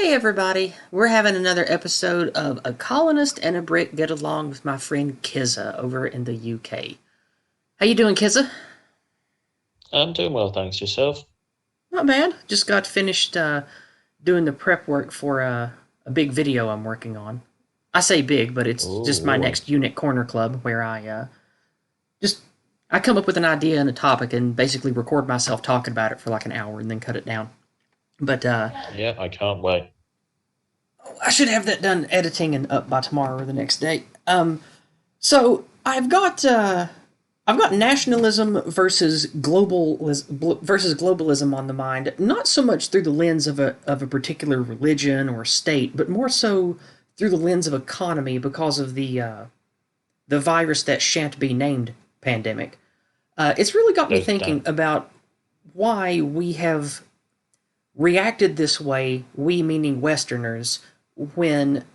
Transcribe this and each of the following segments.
Hey everybody, we're having another episode of A Colonist and a Brit Get Along with my friend Kizza over in the UK. How you doing, Kizza? I'm doing well, thanks. Yourself? Not bad. Just got finished doing the prep work for a big video I'm working on. I say big, but it's just my Oh, next Eunuch Corner Club where just I come up with an idea and a topic and basically record myself talking about it for like an hour and then cut it down. But yeah, I can't wait. I should have that done editing and up by tomorrow or the next day. So I've got nationalism versus globalism on the mind. Not so much through the lens of a particular religion or state, but more so through the lens of economy because of the virus that shan't be named pandemic. It's really got me No thinking doubt. about why we have reacted this way. We meaning Westerners, when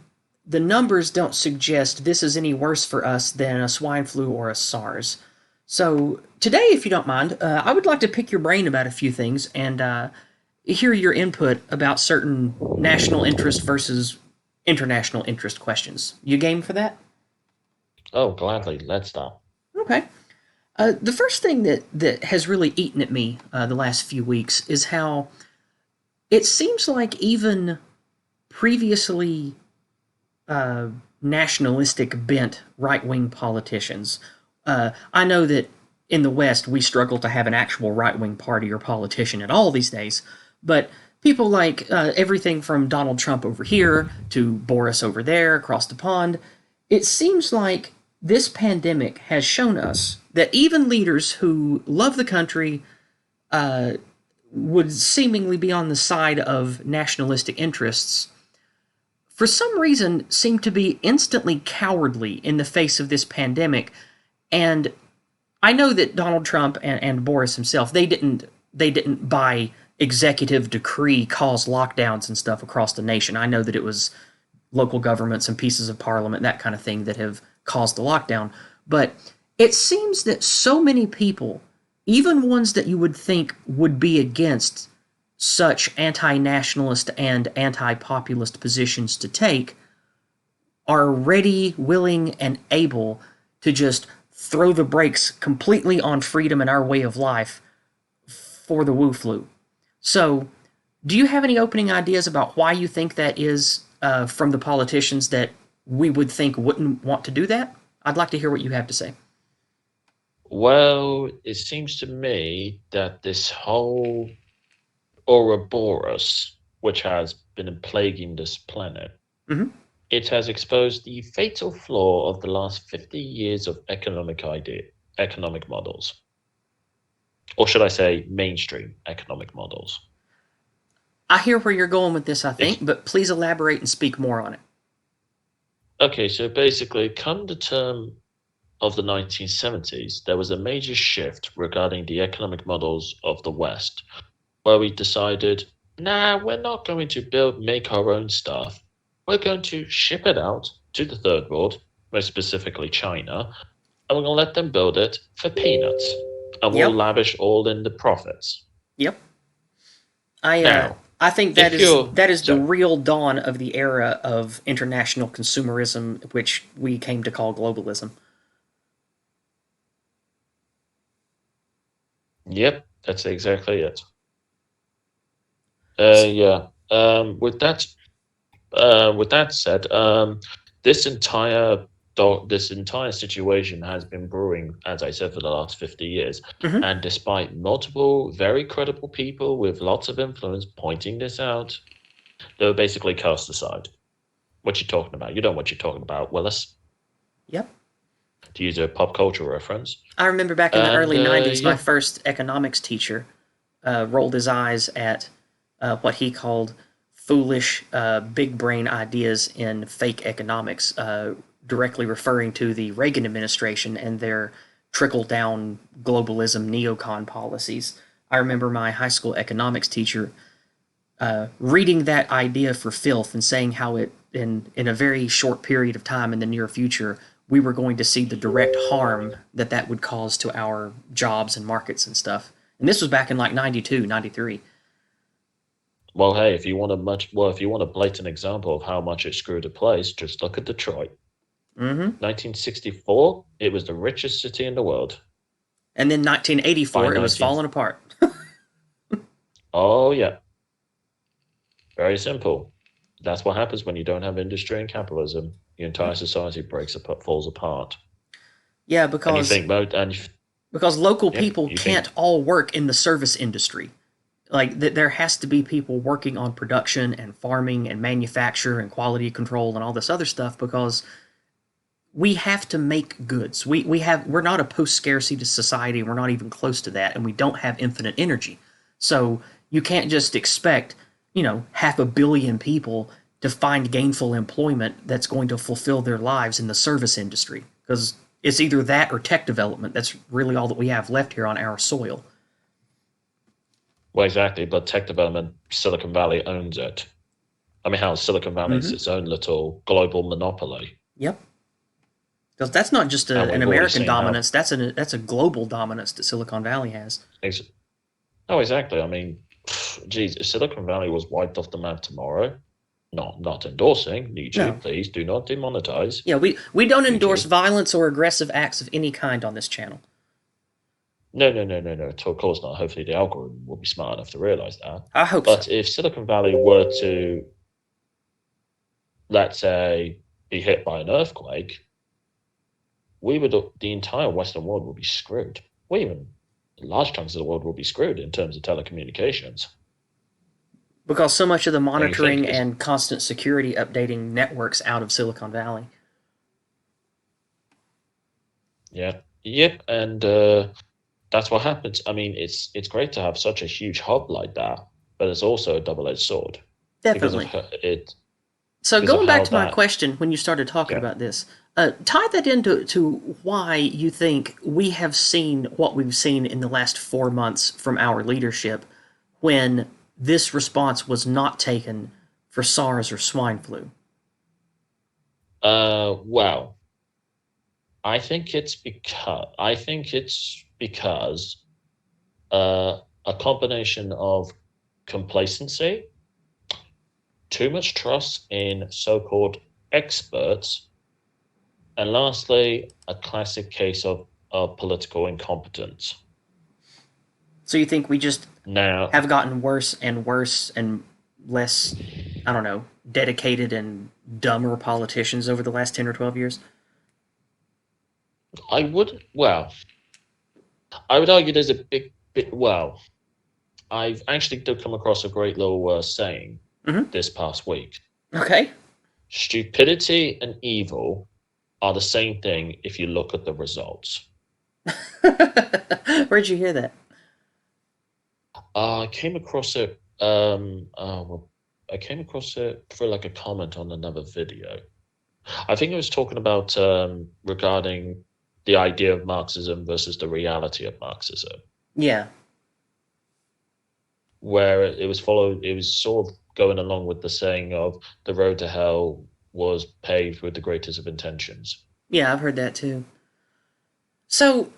the numbers don't suggest this is any worse for us than a swine flu or a SARS. So, today, if you don't mind, I would like to pick your brain about a few things and hear your input about certain national interest versus international interest questions. You game for that? Oh, gladly. Let's start. Okay. The first thing that has really eaten at me the last few weeks is how it seems like even previously uh, nationalistic bent right wing politicians. I know that in the West we struggle to have an actual right wing party or politician at all these days, but people like everything from Donald Trump over here to Boris over there across the pond, it seems like this pandemic has shown us that even leaders who love the country would seemingly be on the side of nationalistic interests for some reason seem to be instantly cowardly in the face of this pandemic. And I know that Donald Trump and Boris himself, they didn't by executive decree cause lockdowns and stuff across the nation. I know that it was local governments and pieces of parliament, that kind of thing, that have caused the lockdown. But it seems that so many people, even ones that you would think would be against such anti nationalist and anti populist positions to take, are ready, willing, and able to just throw the brakes completely on freedom and our way of life for the WuFlu. So, do you have any opening ideas about why you think that is from the politicians that we would think wouldn't want to do that? I'd like to hear what you have to say. Well, it seems to me that this whole Ouroboros, which has been plaguing this planet, Mm-hmm. it has exposed the fatal flaw of the last 50 years of economic models. Or should I say mainstream economic models? I hear where you're going with this, I If think, but please elaborate and speak more on it. Okay, so basically, come the term of the 1970s, there was a major shift regarding the economic models of the West, where we decided, nah, we're not going to make our own stuff. We're going to ship it out to the third world, most specifically China, and we're going to let them build it for peanuts, and we'll Yep, lavish all in the profits. yep. I uh, Now, I think that if is you're, that is the sorry, real dawn of the era of international consumerism, which we came to call globalism. yep, that's exactly it. Yeah. With that said, this entire this entire situation has been brewing, as I said, for the last 50 years. Mm-hmm. And despite multiple very credible people with lots of influence pointing this out, they were basically cast aside. What you talking about? You know what you're talking about, Willis, Yep. to use a pop culture reference. I remember back in the And early '90s, my yeah, first economics teacher rolled his eyes at what he called foolish, big brain ideas in fake economics, directly referring to the Reagan administration and their trickle down globalism neocon policies. I remember my high school economics teacher reading that idea for filth and saying how it in a very short period of time in the near future we were going to see the direct harm that that would cause to our jobs and markets and stuff. And this was back in like 92, 93. Well, hey, if you want a blatant example of how much it screwed a place, just look at Detroit. Mm-hmm. 1964, it was the richest city in the world. And then By 1984, it was 19, falling apart. oh yeah, very simple. That's what happens when you don't have industry and capitalism. Your entire society breaks apart, falls apart. Yeah, And you think about, and because local yeah, people you think, can't all work in the service industry. Like there has to be people working on production and farming and manufacture and quality control and all this other stuff because we have to make goods. We're not a post scarcity society. We're not even close to that, and we don't have infinite energy. So you can't just expect, 500 million people to find gainful employment that's going to fulfill their lives in the service industry because it's either that or tech development. That's really all that we have left here on our soil. well, exactly, but tech development, Silicon Valley owns it. I mean, how Silicon Valley is Mm-hmm. its own little global monopoly. Yep. Because that's not just And an we've already American seen how, dominance. That's a global dominance that Silicon Valley has. ex- oh, exactly. I mean, geez, if Silicon Valley was wiped off the map tomorrow, not endorsing, No. YouTube, please do not demonetize Yeah, we don't endorse YouTube. violence or aggressive acts of any kind on this channel. No, no, no, no, no. Of course not. Hopefully, the algorithm will be smart enough to realize that. I hope so. But if Silicon Valley were to, let's say, be hit by an earthquake, the entire Western world would be screwed. Well, even large chunks of the world will be screwed in terms of telecommunications. Because so much of the And you think monitoring it's and constant security updating networks out of Silicon Valley. yeah, yep, and that's what happens. I mean, it's great to have such a huge hub like that, but it's also a double-edged sword because of Definitely. it So because of going back how to my that. question when you started talking Yeah. about this, tie that into why you think we have seen what we've seen in the last 4 months from our leadership when this response was not taken for SARS or swine flu. Well, I think it's because a combination of complacency, too much trust in so-called experts, and lastly, a classic case of political incompetence. So you think we just Now, have gotten worse and worse and less, I don't know, dedicated and dumber politicians over the last 10 or 12 years? I would, well, I would argue there's a well, I've actually did come across a great little saying Mm-hmm. this past week. Okay. Stupidity and evil are the same thing if you look at the results. Where'd you hear that? I came across it. Well, I came across it for like a comment on another video. I think it was talking about regarding the idea of Marxism versus the reality of Marxism, Yeah. where it was followed. It was sort of going along with the saying of the road to hell was paved with the greatest of intentions. Yeah, I've heard that too. So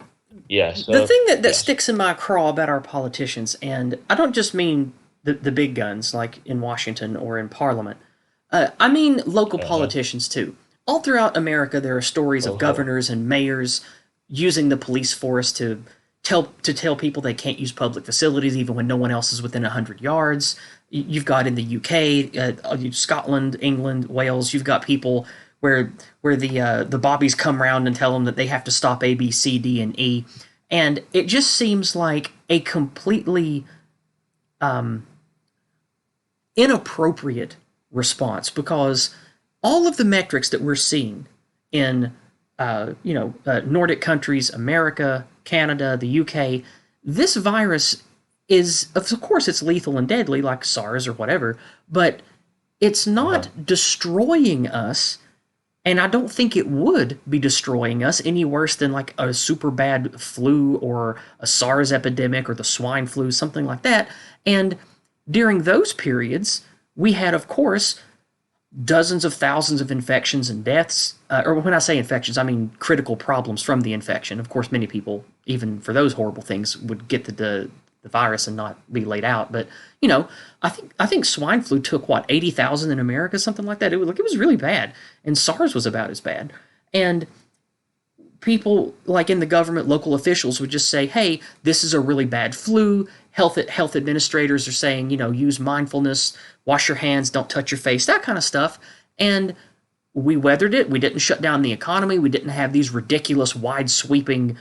Yes, the thing that yes, sticks in my craw about our politicians, and I don't just mean the big guns like in Washington or in Parliament, I mean local uh-huh. politicians too. All throughout America, there are stories of Oh hell, governors and mayors using the police force to tell people they can't use public facilities even when no one else is within 100 yards. You've got in the UK, Scotland, England, Wales. You've got people where the bobbies come around and tell them that they have to stop A, B, C, D, and E, and it just seems like a completely inappropriate response because all of the metrics that we're seeing in Nordic countries, America, Canada, the UK, this virus is, of course, it's lethal and deadly like SARS or whatever, but it's uh-huh. not destroying us. And I don't think it would be destroying us any worse than like a super bad flu or a SARS epidemic or the swine flu, something like that. And during those periods, we had, of course, dozens of thousands of infections and deaths. Or when I say infections, I mean critical problems from the infection. Of course, many people, even for those horrible things, would get the virus and not be laid out. But you know, I think swine flu took what 80,000 in America, something like that. It was really bad, and SARS was about as bad. And people like in the government, local officials would just say, "Hey, this is a really bad flu." Health administrators are saying, use mindfulness, wash your hands, don't touch your face, that kind of stuff. And we weathered it. We didn't shut down the economy. We didn't have these ridiculous, wide sweeping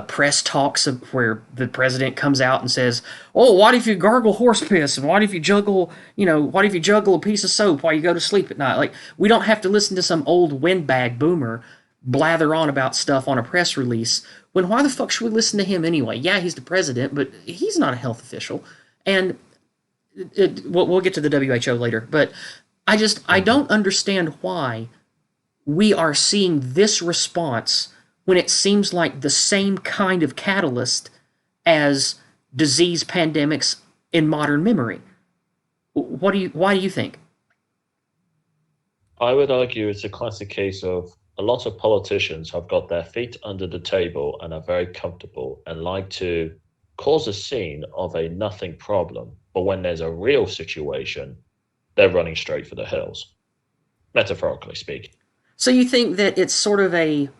press talks where the president comes out and says, "Oh, what if you gargle horse piss? And what if you juggle, what if you juggle a piece of soap while you go to sleep at night?" Like, we don't have to listen to some old windbag boomer blather on about stuff on a press release. When why the fuck should we listen to him anyway? Yeah, he's the president, but he's not a health official. And we'll get to the WHO later, but I don't understand why we are seeing this response when it seems like the same kind of catalyst as disease pandemics in modern memory. Why do you think? I would argue it's a classic case of a lot of politicians have got their feet under the table and are very comfortable and like to cause a scene of a nothing problem. But when there's a real situation, they're running straight for the hills, metaphorically speaking. So you think that it's sort of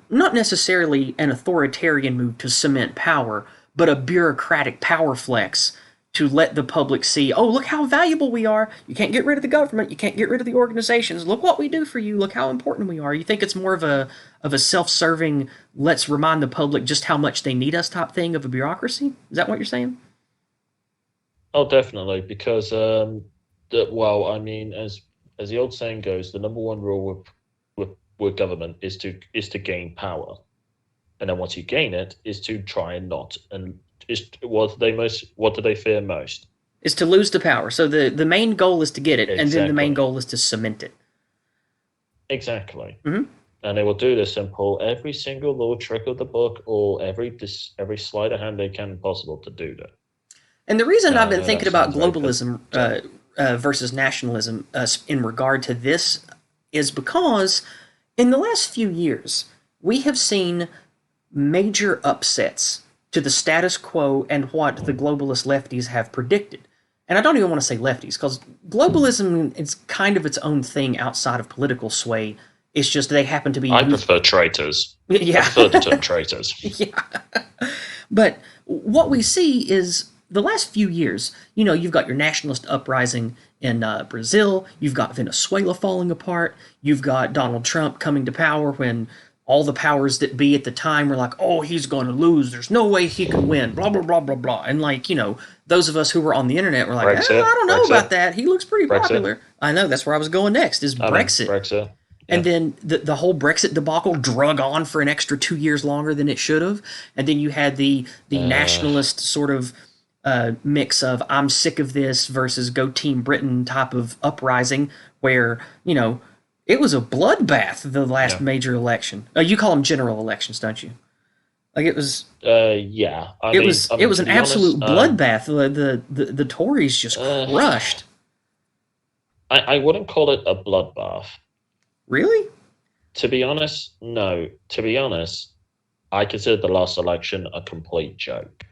not necessarily an authoritarian move to cement power, but a bureaucratic power flex to let the public see, oh, look how valuable we are. You can't get rid of the government. You can't get rid of the organizations. Look what we do for you. Look how important we are. You think it's more of a self-serving, let's remind the public just how much they need us type thing of a bureaucracy? Is that what you're saying? Oh, definitely, because as the old saying goes, the number one rule with government is to gain power, and then once you gain it, is to try and not. And what do they fear most? Is to lose the power. So the main goal is to get it, exactly. And then the main goal is to cement it. Exactly. Mm-hmm. And they will do this and pull every single little trick of the book or every sleight of hand they can possible to do that. And the reason I've been thinking about globalism versus nationalism in regard to this is because in the last few years, we have seen major upsets to the status quo and what the globalist lefties have predicted. And I don't even want to say lefties, because globalism is kind of its own thing outside of political sway. It's just they happen to be... I prefer traitors. Yeah. I prefer the term traitors. Yeah. But what we see is the last few years, you've got your nationalist uprising in Brazil, you've got Venezuela falling apart, you've got Donald Trump coming to power when all the powers that be at the time were like, oh, he's going to lose. There's no way he can win, blah, blah, blah, blah, blah. And those of us who were on the internet were like, I don't know about that. He looks pretty popular. I know, that's where I was going next, is Brexit. Brexit. And then the whole Brexit debacle drug on for an extra 2 years longer than it should have. And then you had the nationalist sort of mix of I'm sick of this versus go Team Britain type of uprising where, it was a bloodbath, the last major election. You call them general elections, don't you? Like it was... yeah. It was an absolute bloodbath. The Tories just crushed. I wouldn't call it a bloodbath. Really? To be honest, no. To be honest, I consider the last election a complete joke.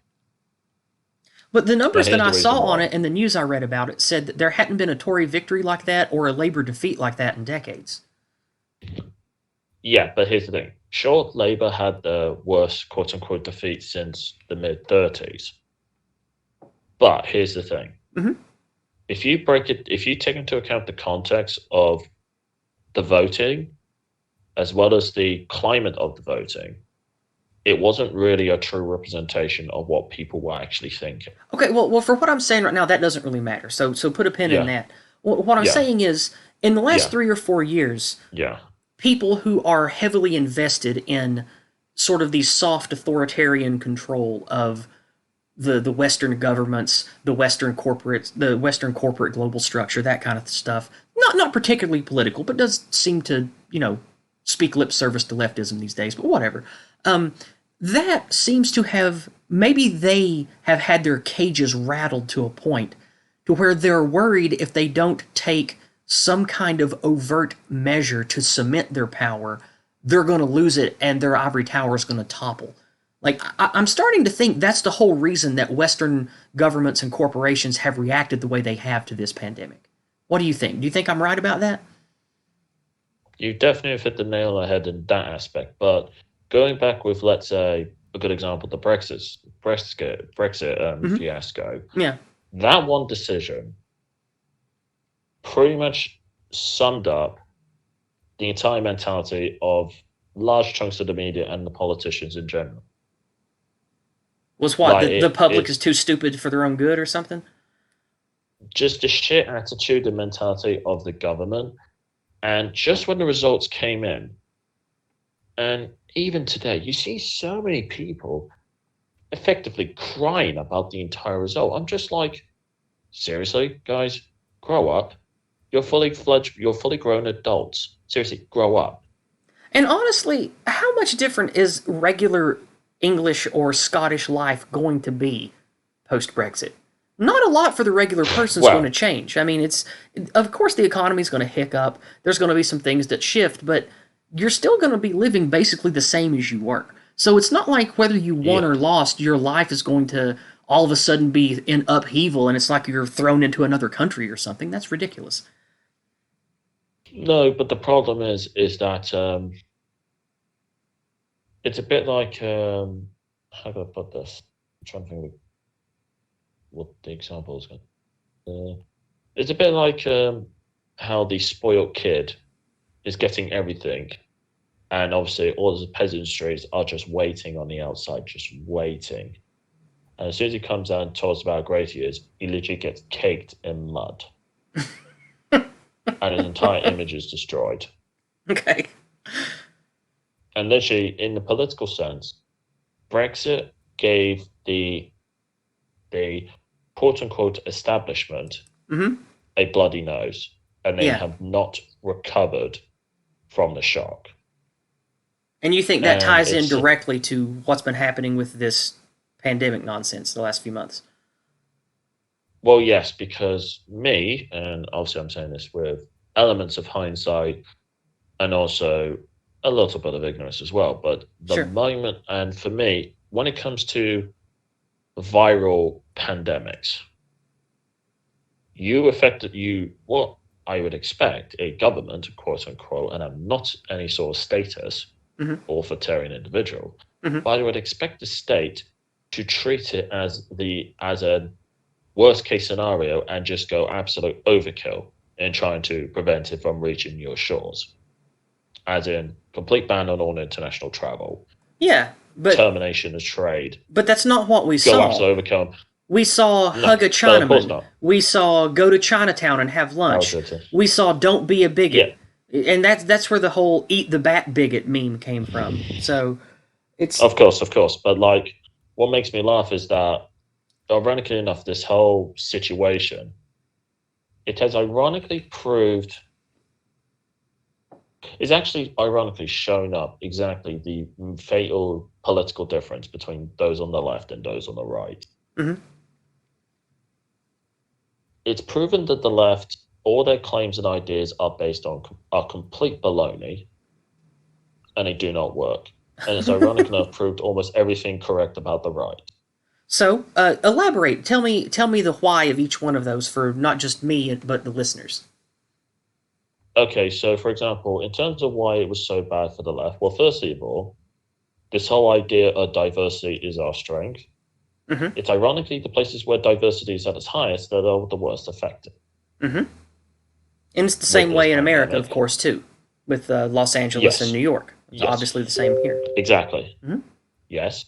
But the numbers that I saw on it and the news I read about it said that there hadn't been a Tory victory like that or a Labour defeat like that in decades. Yeah, but here's the thing. Sure, Labour had the worst quote-unquote defeat since the mid-30s. But here's the thing. Mm-hmm. If you take into account the context of the voting, as well as the climate of the voting, it wasn't really a true representation of what people were actually thinking. Okay, well, for what I'm saying right now, that doesn't really matter. So put a pin in that. What I'm saying is, in the last 3 or 4 years, people who are heavily invested in sort of the soft authoritarian control of the Western governments, the Western corporate global structure, that kind of stuff. Not particularly political, but does seem to, speak lip service to leftism these days, but whatever. That seems to have, maybe they have had their cages rattled to a point to where they're worried if they don't take some kind of overt measure to cement their power, they're going to lose it and their ivory tower is going to topple. Like, I'm starting to think that's the whole reason that Western governments and corporations have reacted the way they have to this pandemic. What do you think? Do you think I'm right about that? You definitely hit the nail on the head in that aspect. But going back with, let's say, a good example, the Brexit Mm-hmm. fiasco, Yeah. that one decision pretty much summed up the entire mentality of large chunks of the media and the politicians in general. Was what? Like The public is it's too stupid for their own good or something? just the shit attitude and mentality of the government. And just when the results came in, and even today, you see so many people effectively crying about the entire result. I'm just like, seriously, guys, grow up. You're fully fledged, you're fully grown adults. Seriously, grow up. And honestly, how much different is regular English or Scottish life going to be post Brexit? Not a lot for the regular person's going to Well, change. I mean, it's of course the economy's going to hiccup. There's going to be some things that shift, but you're still going to be living basically the same as you were. So it's not like whether you won yeah. or lost, your life is going to all of a sudden be in upheaval and it's like you're thrown into another country or something. That's ridiculous. No, but the problem is that it's a bit like how do I put this? I'm trying to think of what the example is. It's a bit like how the spoiled kid is getting everything, and obviously all the peasantries are just waiting on the outside, just waiting. And as soon as he comes out and tells about how great he is, he literally gets caked in mud, and his entire image is destroyed. Okay. And literally, in the political sense, Brexit gave the quote unquote establishment Mm-hmm. a bloody nose, and they Yeah. have not recovered from the shock. And you think that And ties in it's directly to what's been happening with this pandemic nonsense the last few months? well, yes, because me, and obviously I'm saying this with elements of hindsight and also a little bit of ignorance as well. But the Sure. moment, and for me, when it comes to viral pandemics, you affected you what I would expect a government, quote unquote, and I'm not any sort of status Mm-hmm. or authoritarian individual, Mm-hmm. but I would expect the state to treat it as a worst case scenario and just go absolute overkill in trying to prevent it from reaching your shores, as in complete ban on all international travel, Yeah, termination of trade, but that's not what we go saw. absolute overkill. We saw No, hug a but of course Chinaman. not. We saw go to Chinatown and have That was lunch. it. We saw don't be a bigot. Yeah, And that's where the whole eat the bat bigot meme came from. So it's of course. But like, what makes me laugh is that, ironically enough, this whole situation, it has ironically proved, it's actually ironically shown up exactly the fatal political difference between those on the left and those on the right. mhm. It's proven that the left, all their claims and ideas are based on are complete baloney, and they do not work. And it's ironic enough proved almost everything correct about the right. So elaborate. Tell me the why of each one of those for not just me but the listeners. Okay, so for example, in terms of why it was so bad for the left, well, firstly of all, this whole idea of diversity is our strength. Mm-hmm. It's ironically the places where diversity is at its highest that are the worst affected Mm-hmm. And it's the with same this way in America, of pandemic. course, too, with Los Angeles and Yes, New York. It's yes, obviously the same here. exactly. Mm-hmm. Yes.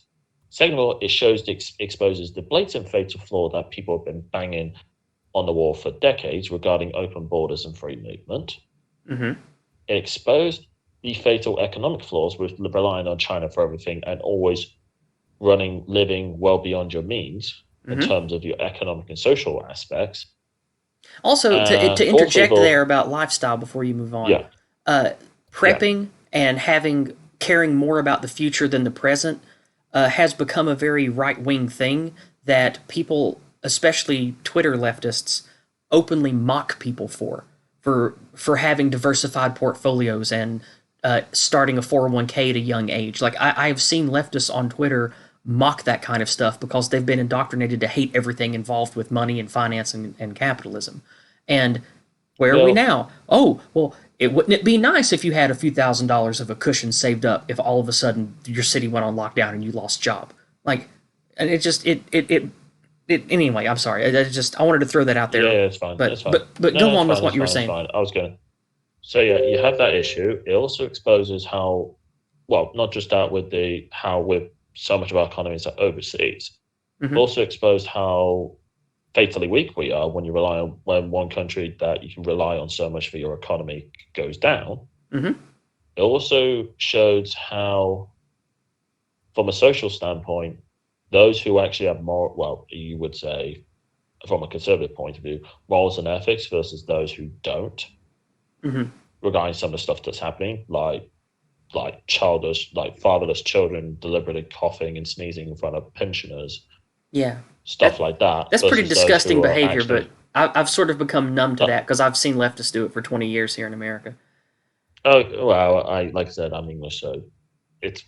Second of all, it shows exposes the blatant fatal flaw that people have been banging on the wall for decades regarding open borders and free movement. Mm-hmm. It exposed the fatal economic flaws with relying on China for everything and always living well beyond your means in Mm-hmm. terms of your economic and social aspects. Also, to Fourthly of interject there all, about lifestyle before you move on, yeah, uh, yeah, prepping and caring more about the future than the present has become a very right wing thing that people, especially Twitter leftists, openly mock people for having diversified portfolios and starting a 401k at a young age. Like I have seen leftists on Twitter mock that kind of stuff because they've been indoctrinated to hate everything involved with money and finance and capitalism. And where are we Well, now? Oh, well, wouldn't it be nice if you had a few $1,000s of a cushion saved up if all of a sudden your city went on lockdown and you lost job? Like, and anyway, I'm sorry. I wanted to throw that out there, yeah, it's fine. but It's fine. go No, it's on with fine. what It's you were fine. It's saying. fine. I was going to. So yeah, you have that issue. It also exposes how, well, not just that with the how with so much of our economy is overseas, but Hmm. also exposed how fatally weak we are when you rely on when one country that you can rely on so much for your economy goes down. Hmm. It also shows how, from a social standpoint, those who actually have more, well, you would say, from a conservative point of view, morals and ethics versus those who don't, Hmm. regarding some of the stuff that's happening, like childless, like fatherless children deliberately coughing and sneezing in front of pensioners, Yeah, stuff that like that, that's pretty versus those disgusting who are behavior, but actually, I've sort of become numb to uh, that because I've seen leftists do it for 20 years here in America. oh well, I like I said, I'm English, so it's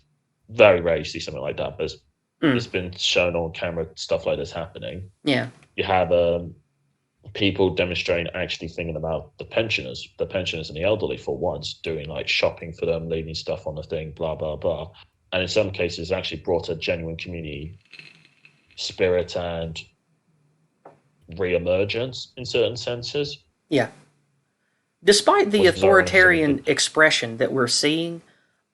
very rare you see something like that, but it's Mm, been shown on camera stuff like this happening. yeah, You have people demonstrating actually thinking about the pensioners and the elderly for once, doing like shopping for them, leaving stuff on the thing, blah blah blah, and in some cases actually brought a genuine community spirit and re-emergence in certain senses. yeah. Despite the Was observing something authoritarian that, expression that we're seeing,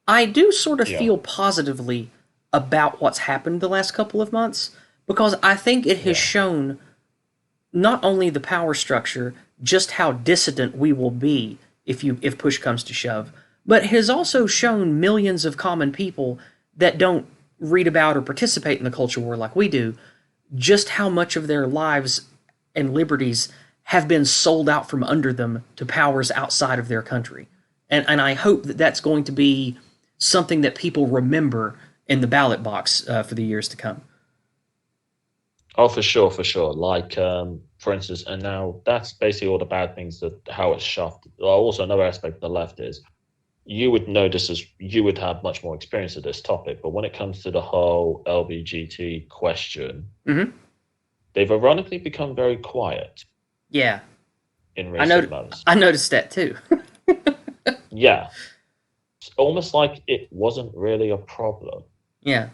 I do sort of yeah, feel positively about what's happened the last couple of months because I think it has yeah, shown not only the power structure, just how dissident we will be if push comes to shove, but has also shown millions of common people that don't read about or participate in the culture war like we do, just how much of their lives and liberties have been sold out from under them to powers outside of their country. And I hope that that's going to be something that people remember in the ballot box for the years to come. oh for sure, for sure. Like for instance, and now that's basically all the bad things that how it's shoved. Well, also another aspect of the left is you would notice as you would have much more experience of this topic, but when it comes to the whole LBGT question, Mm-hmm. they've ironically become very quiet Yeah, in I recent know. months. I noticed that too. Yeah, it's almost like it wasn't really a problem. Yeah.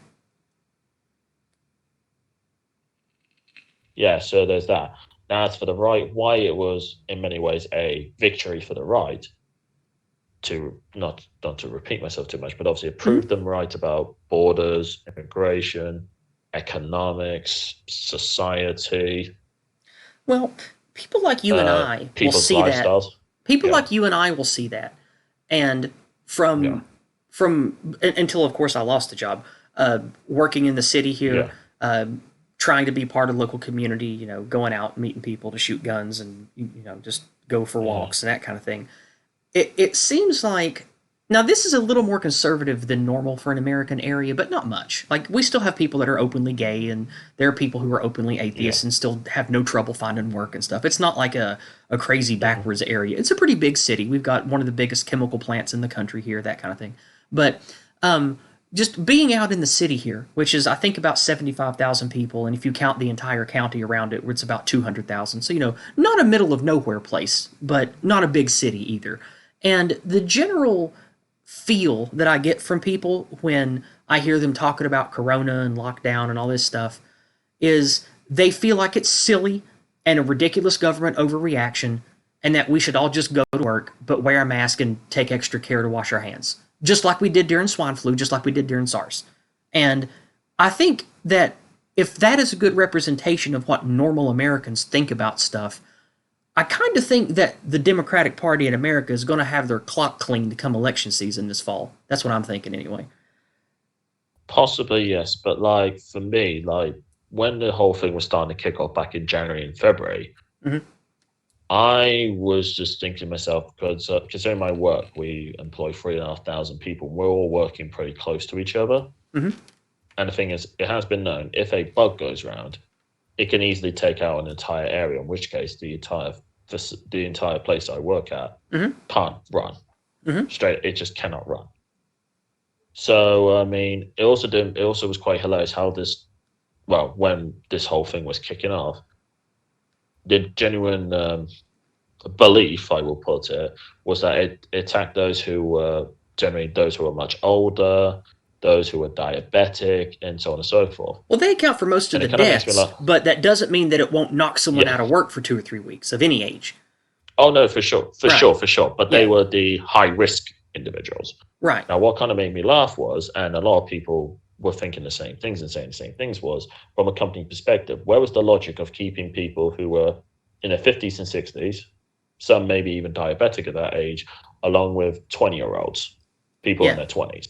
Yeah, so there's that. Now, as for the right, why it was in many ways a victory for the right, to not to repeat myself too much, but obviously it Mm-hmm. proved them right about borders, immigration, economics, society, Well, people like you and I will people's see that. lifestyles. People Yeah, like you and I will see that, and yeah, until of course I lost the job, working in the city here, yeah. uh, trying to be part of the local community, going out meeting people to shoot guns and just go for Mm. walks and that kind of thing. It seems like now this is a little more conservative than normal for an American area, but not much. Like we still have people that are openly gay, and there are people who are openly Yeah. atheists and still have no trouble finding work and stuff. It's not like a crazy Hmm. backwards area. It's a pretty big city. We've got one of the biggest chemical plants in the country here, that kind of thing. But just being out in the city here, which is I think about 75,000 people, and if you count the entire county around it, it's about 200,000. So not a middle of nowhere place, but not a big city either. And the general feel that I get from people when I hear them talking about Corona and lockdown and all this stuff is they feel like it's silly and a ridiculous government overreaction, and that we should all just go to work but wear a mask and take extra care to wash our hands, just like we did during swine flu, just like we did during SARS. And I think that if that is a good representation of what normal Americans think about stuff, I kind of think that the Democratic Party in America is going to have their clock cleaned come election season this fall. That's what I'm thinking anyway. Possibly, yes, but like for me, like when the whole thing was starting to kick off back in January and February, Mm-hmm. I was just thinking to myself, because considering my work, we employ 3,500 people. We're all working pretty close to each other. Mm-hmm. And the thing is, it has been known if a bug goes around, it can easily take out an entire area. In which case, the entire place I work at Mm-hmm. can't run Mm-hmm. straight. It just cannot run. So I mean, it also was quite hilarious how this well when this whole thing was kicking off, the genuine belief, I will put it, was that it attacked those who were generally those who were much older, those who were diabetic, and so on and so forth. Well, they account for most of And the it kind of makes me deaths, laugh. but that doesn't mean that it won't knock someone Yeah. out of work for 2 or 3 weeks of any age. Oh no, for sure, for Right. sure, for sure. But they Yeah. were the high risk individuals. Right. Now, what kind of made me laugh was, and a lot of people were thinking the same things and saying the same things, was from a company perspective, where was the logic of keeping people who were in their 50s and 60s, some maybe even diabetic at that age, along with 20-year-olds, people in Yeah. their 20s?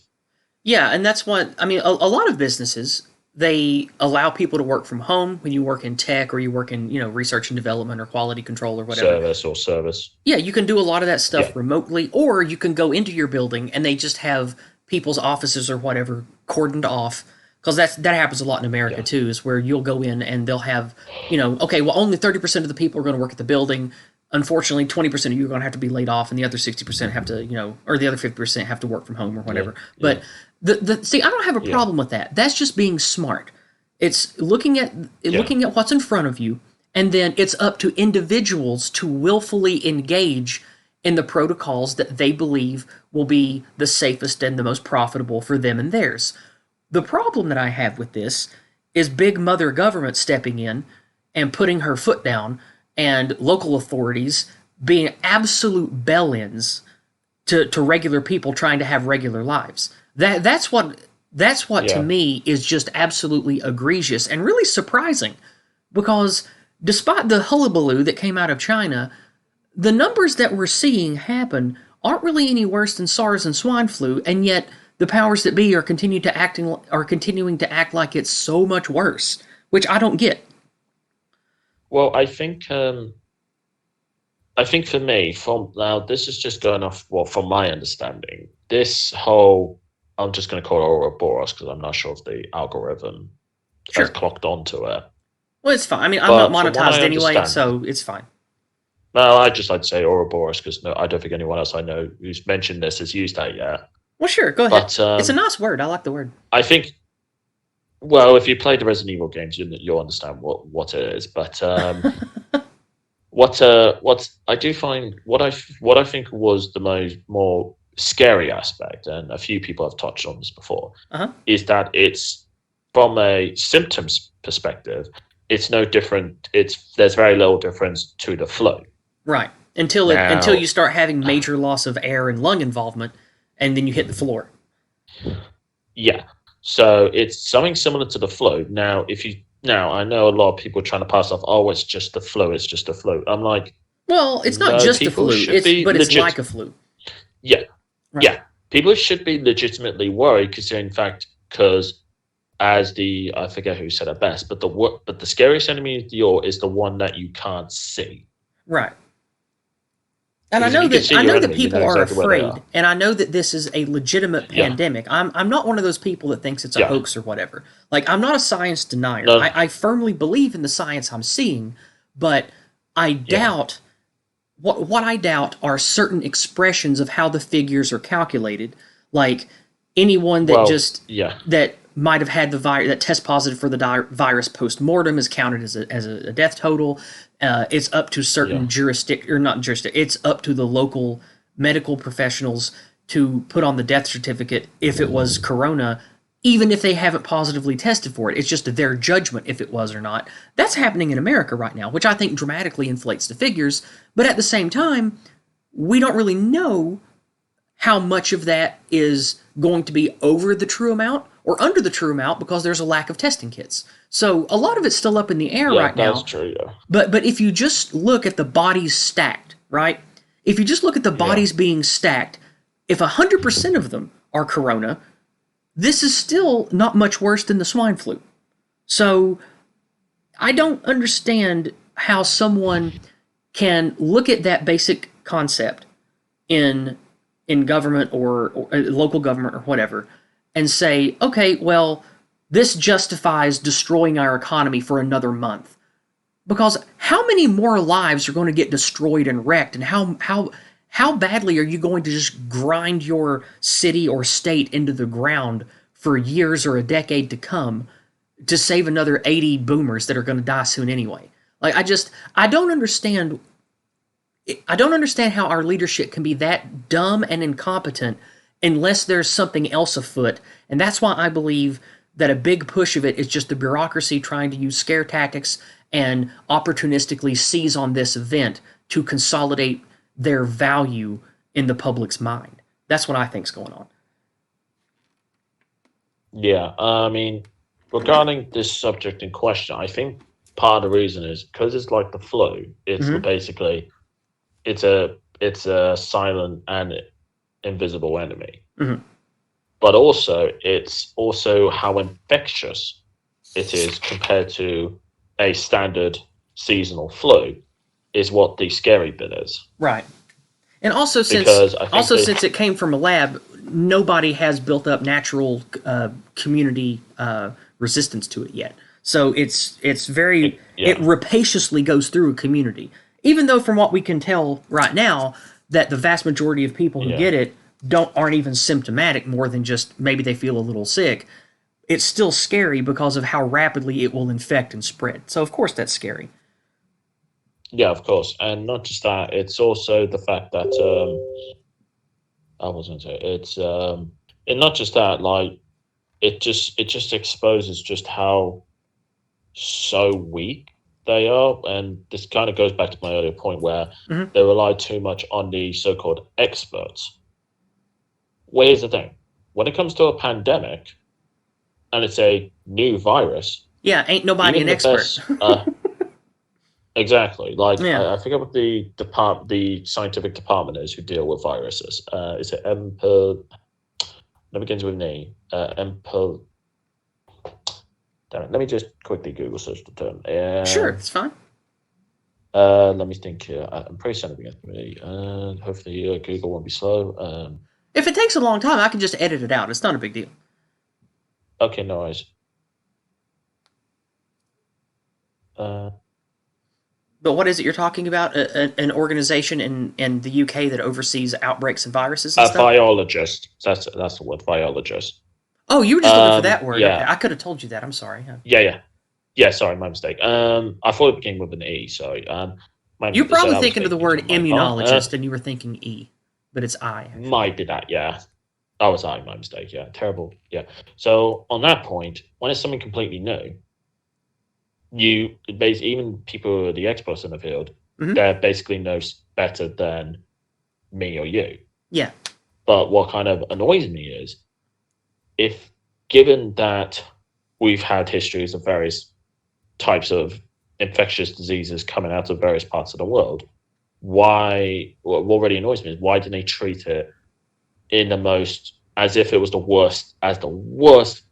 Yeah, and that's what I mean. A lot of businesses, they allow people to work from home when you work in tech or you work in research and development or quality control or whatever. Service or service. Yeah, you can do a lot of that Yeah, stuff remotely, or you can go into your building and they just have people's offices or whatever cordoned off. Because that happens a lot in America yeah, too, is where you'll go in and they'll have, okay, well, only 30% of the people are going to work at the building. Unfortunately, 20% of you are going to have to be laid off, and the other 60% have to, or the other 50% have to work from home or yeah, whatever. yeah, But the see, I don't have a yeah, problem with that. That's just being smart. It's yeah, looking at what's in front of you, and then it's up to individuals to willfully engage in the protocols that they believe will be the safest and the most profitable for them and theirs. The problem that I have with this is big mother government stepping in and putting her foot down, and local authorities being absolute bell-ends to regular people trying to have regular lives. That's what to yeah, me is just absolutely egregious and really surprising, because despite the hullabaloo that came out of China, the numbers that we're seeing happen aren't really any worse than SARS and swine flu, and yet the powers that be are continuing to act like it's so much worse, which I don't get. Well, I think for me, from now, this is just going off, well, from my understanding, this whole, I'm just going to call it Ouroboros because I'm not sure if the algorithm has Sure. clocked onto it. Well, it's fine. I mean, I'm not But from what monetized I anyway, understand, so it's fine. no, I just like to say Ouroboros because no, I don't think anyone else I know who's mentioned this has used that yet. Well, sure, go ahead. But It's a nice word. I like the word. I think, well, if you play the Resident Evil games, you'll understand what it is. But what I do find what I think was the more scary aspect, and a few people have touched on this before, Uh huh. is that it's from a symptoms perspective, it's no different. There's very little difference to the flu. Right. Until you Now, start having major loss of air and lung involvement, and then you hit the floor. yeah, so it's something similar to the flu. Now I know a lot of people are trying to pass off, oh, it's just the flu, it's just the flu. I'm like, Well, it's not no, just the people flu. should be It's legit. like a flu. Yeah, Right. yeah, people should be legitimately worried because, in fact, because as the I forget who said it best, but the scariest enemy of the Dior is the one that you can't see. Right. And Because if you can see I your know that enemy, you know people are exactly where they afraid, are. and I know that this is a legitimate Yeah, pandemic. I'm not one of those people that thinks it's a yeah, hoax or whatever. Like, I'm not a science denier. no, I firmly believe in the science I'm seeing, but I yeah, doubt what I doubt are certain expressions of how the figures are calculated. Like, anyone well, yeah, that might have had the virus, that test positive for the virus post mortem, is counted as a death total. It's up to yeah, certain jurisdiction, or not jurisdiction. It's up to the local medical professionals to put on the death certificate if it was corona, even if they haven't positively tested for it. It's just their judgment if it was or not. That's happening in America right now, which I think dramatically inflates the figures. But at the same time, we don't really know how much of that is going to be over the true amount or under the true amount, because there's a lack of testing kits. So a lot of it's still up in the air yeah. right That's now. true. Yeah, But if you just look at the bodies stacked, right? If you just look at the yeah, bodies being stacked, if 100% of them are corona, this is still not much worse than the swine flu. So I don't understand how someone can look at that basic concept in government, or local government or whatever, and say, okay, well, this justifies destroying our economy for another month. Because how many more lives are going to get destroyed and wrecked, and how badly are you going to just grind your city or state into the ground for years or a decade to come to save another 80 boomers that are going to die soon anyway? Like, I don't understand. I don't understand how our leadership can be that dumb and incompetent unless there's something else afoot. And that's why I believe that a big push of it is just the bureaucracy trying to use scare tactics and opportunistically seize on this event to consolidate their value in the public's mind. That's what I think's going on. Yeah, I mean, regarding this subject in question, I think part of the reason is because it's like the flu. It's Mm-hmm. basically it's a silent and invisible enemy. Mm-hmm. But also it's also how infectious it is compared to a standard seasonal flu is what the scary bit is. Right. And also Because I think they since it came from a lab, nobody has built up natural community resistance to it yet. So it's very it yeah. rapaciously goes through a community. Even though from what we can tell right now that the vast majority of people who Yeah. get it aren't even symptomatic more than just maybe they feel a little sick. It's still scary because of how rapidly it will infect and spread. So of course that's scary. Yeah, of course. And not just that, it's also the fact that I wasn't say it's and not just that, like it just exposes just how so weak they are. And this kind of goes back to my earlier point where Mm-hmm. they rely too much on the so-called experts. Well, here's the thing. When it comes to a pandemic and it's a new virus, Yeah, ain't nobody even an the expert. best exactly. Like Yeah, I forget what the scientific department is who deal with viruses. Is it that begins with an E. Damn it. Let me just quickly Google search the term. sure, it's fine. Let me think here. I'm pretty certain it begins with an E. Hopefully Google won't be slow. If it takes a long time, I can just edit it out. It's not a big deal. Okay, no worries. Uh, But what is it you're talking about? An organization in the UK that oversees outbreaks and viruses and a stuff? biologist. That's the word, biologist. Oh, you were just looking for that word. Okay, Yeah, I could have told you that. I'm sorry. yeah. Yeah, sorry, my mistake. I thought it began with an E. Sorry. You're So probably that was thinking of the word negligent on my part. immunologist, and you were thinking E, but it's I actually. Might be that. Yeah, that was my mistake. Yeah, terrible. Yeah. So on that point, when it's something completely new, you basically even people who are the experts in the field, Hmm. they basically knows better than me or you. Yeah, But what kind of annoys me is if given that we've had histories of various types of infectious diseases coming out of various parts of the world, why what really annoys me is why didn't they treat it in the most as if it was the worst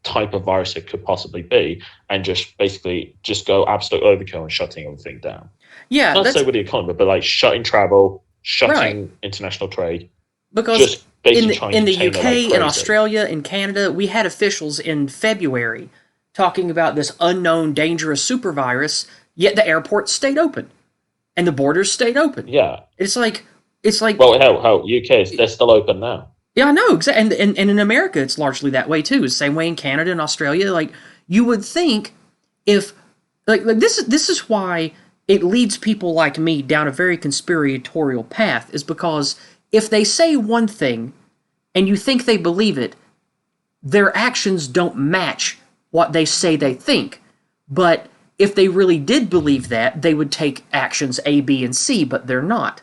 type of virus it could possibly be, and just basically just go absolute overkill and shutting everything down. yeah, Not to say that's with the economy, but like shutting travel, right. shutting international trade, Because just basically trying in to the contain it like UK, in crazy. Australia, in Canada, we had officials in February talking about this unknown dangerous super virus. Yet the airports stayed open and the borders stayed open. Yeah. It's like it's like Well, hell, UK they're still open now. yeah, I know exactly. And in America, it's largely that way too. It's the same way in Canada and Australia. Like you would think if like this is why it leads people like me down a very conspiratorial path is because if they say one thing and you think they believe it, their actions don't match what they say they think. But if they really did believe that, they would take actions A, B, and C, but they're not.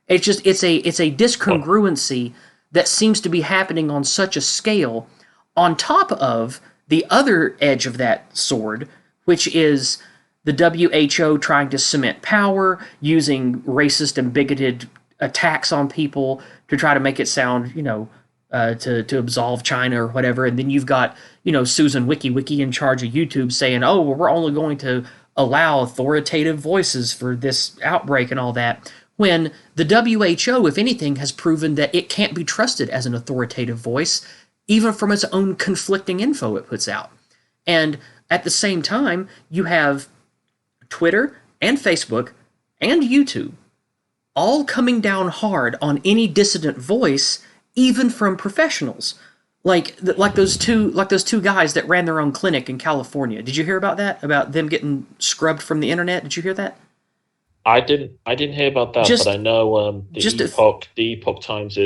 It's a Well, discongruency that seems to be happening on such a scale on top of the other edge of that sword, which is the WHO trying to cement power, using racist and bigoted attacks on people to try to make it sound, to absolve China or whatever. And then you've got, Susan WikiWiki in charge of YouTube saying, oh, well, we're only going to allow authoritative voices for this outbreak and all that. When the WHO, if anything, has proven that it can't be trusted as an authoritative voice, even from its own conflicting info it puts out. And at the same time, you have Twitter and Facebook and YouTube all coming down hard on any dissident voice, even from professionals. Like those two guys that ran their own clinic in California. Did you hear about that? About them getting scrubbed from the internet? Did you hear that? I didn't hear about that, but I Just know just a The Epoch Times'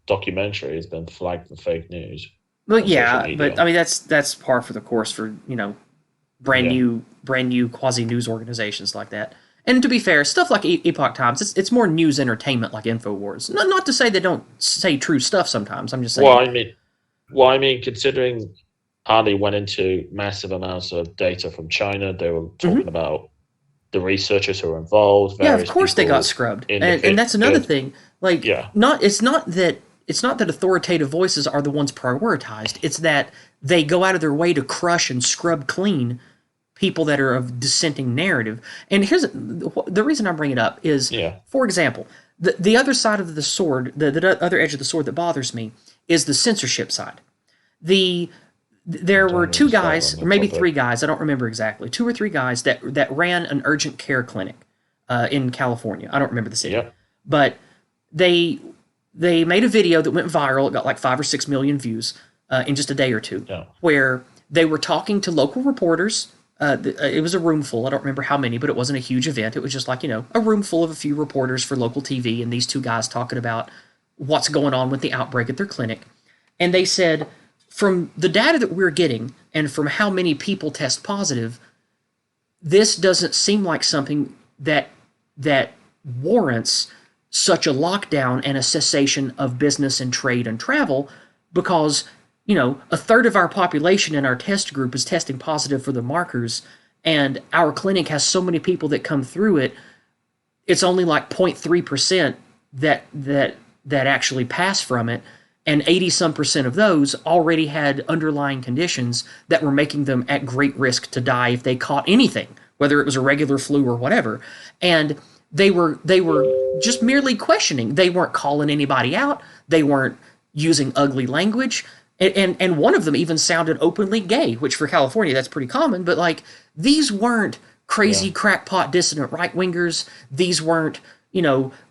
documentary has been flagged for fake news well, on social yeah, but media. I mean that's par for the course for Yeah. brand new quasi news organizations like that. And to be fair, stuff like Epoch Times, it's more news entertainment like Infowars. Not to say they don't say true stuff sometimes. I'm just Well, saying. I mean, well, I mean, considering how they went into massive amounts of data from China, they were talking Hmm. about the researchers who were involved, Yeah, of various course they got people scrubbed, in the and that's another field. thing. Like, Yeah, not it's not that authoritative voices are the ones prioritized. It's that they go out of their way to crush and scrub clean people that are of dissenting narrative. And here's the reason I bring it up is, yeah. for example, the other side of the sword, the other edge of the sword that bothers me is the censorship side. The There were Don't really two start on guys, or the maybe topic. three guys, I don't remember exactly, two or three guys that ran an urgent care clinic in California. I don't remember the city, Yep. but they they made a video that went viral. It got like 5 or 6 million views in just a day or two, Yeah. where they were talking to local reporters. It was a room full. I don't remember how many, but it wasn't a huge event. It was just like, a room full of a few reporters for local TV, and these two guys talking about what's going on with the outbreak at their clinic. And they said, from the data that we're getting and from how many people test positive, this doesn't seem like something that warrants such a lockdown and a cessation of business and trade and travel, because a third of our population in our test group is testing positive for the markers, and our clinic has so many people that come through it. It's only like 0.3% that actually pass from it, and 80 some percent of those already had underlying conditions that were making them at great risk to die if they caught anything, whether it was a regular flu or whatever. And they were just merely questioning. They weren't calling anybody out. They weren't using ugly language. And one of them even sounded openly gay, which for California that's pretty common. But like, these weren't Yeah. crazy crackpot dissident right wingers. These weren't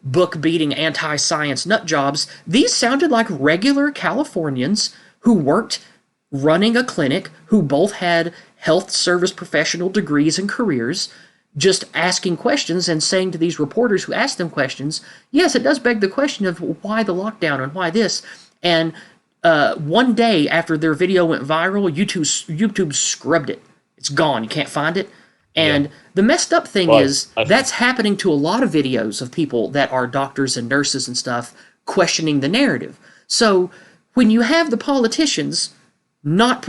book beating anti science nut jobs. These sounded like regular Californians who worked running a clinic, who both had health service professional degrees and careers, just asking questions and saying to these reporters who asked them questions, yes, it does beg the question of why the lockdown and why this. And one day after their video went viral, YouTube scrubbed it. It's gone. You can't find it. Yeah. And the messed up thing Well, is that's happening to a lot of videos of people that are doctors and nurses and stuff questioning the narrative. So when you have the politicians not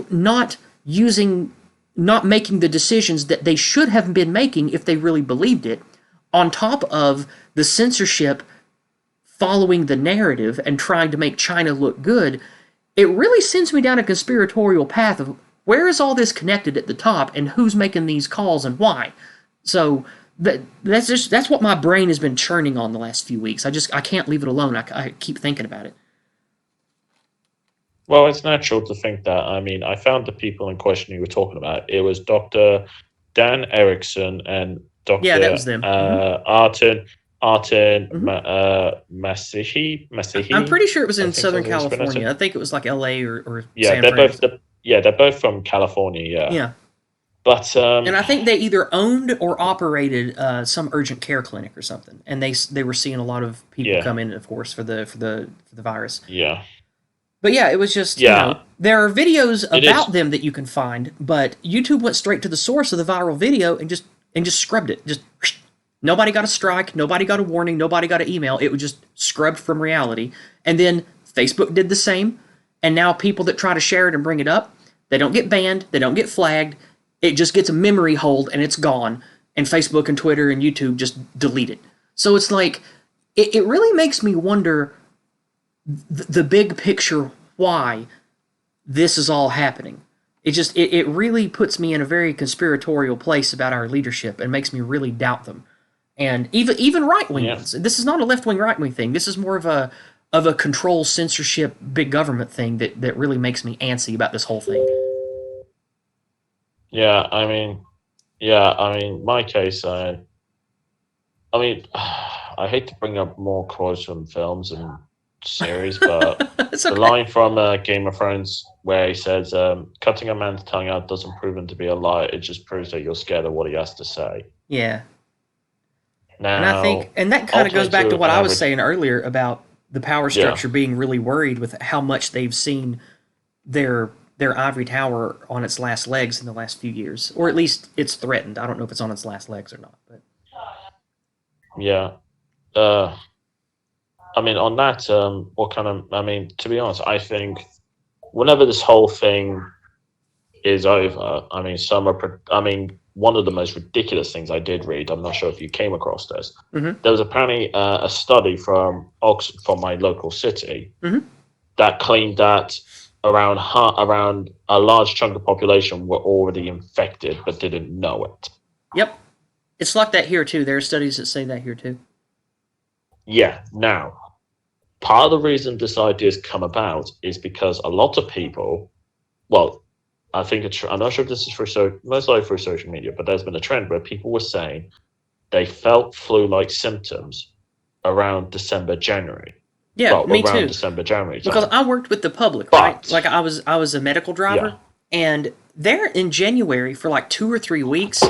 using not making the decisions that they should have been making if they really believed it, on top of the censorship following the narrative and trying to make China look good, it really sends me down a conspiratorial path of where is all this connected at the top and who's making these calls and why. So that's what my brain has been churning on the last few weeks. I can't leave it alone. I keep thinking about it. well, it's natural to think that. I mean, I found the people in question you were talking about. It was Dr. Dan Erickson and Yeah, that was Dr. them. Artin Hmm. I'm Masihi, pretty sure it was I in think Southern that's how you pronounce California. I it. think it was like L.A. or Yeah, San Fran or something. they're both from California. Yeah, Yeah, but and I think they either owned or operated some urgent care clinic or something, and they were seeing a lot of people yeah, come in, of course, for the virus. yeah, But yeah, it was just yeah. there are videos It about is. them that you can find, but YouTube went straight to the source of the viral video and just scrubbed it. Just nobody got a strike, nobody got a warning, nobody got an email. It was just scrubbed from reality. And then Facebook did the same, and now people that try to share it and bring it up, they don't get banned, they don't get flagged. It just gets a memory hold and it's gone. And Facebook and Twitter and YouTube just delete it. So it's like it really makes me wonder the big picture why this is all happening. It really puts me in a very conspiratorial place about our leadership and makes me really doubt them. And even right wing Yeah, ones. This is not a left wing right wing thing. This is more of a control censorship big government thing that really makes me antsy about this whole thing. yeah. I mean, yeah. I mean, my case. I mean, I hate to bring up more quotes from films and series, but It's the okay. line from Game of Thrones where he says, "Cutting a man's tongue out doesn't prove him to be a liar. It just proves that you're scared of what he has to say." Yeah. And I think, Now, and that kind of goes ultimately, back to to what an I was average, saying earlier about the power yeah, structure being really worried with how much they've seen their ivory tower on its last legs in the last few years, or at least it's threatened. I don't know if it's on its last legs or not, but yeah. Uh, I mean, on that, what kind of? I mean, to be honest, I think whenever this whole thing is over, I mean, I mean, one of the most ridiculous things I did read. I'm not sure if you came across this. mm-hmm, There was apparently a study from Oxford, from my local city, mm-hmm. that claimed that around a large chunk of the population were already infected but didn't know it. Yep, it's like that here too. There are studies that say that here too. Yeah. Now, part of the reason this idea has come about is because a lot of people, well, I think I'm not sure if this is most likely through social media, but there's been a trend where people were saying they felt flu-like symptoms around December, January. Yeah, Well, me around too. December, January Because time. I worked with the public, right? But Like I was a medical driver, yeah, and there in January for like 2 or 3 weeks,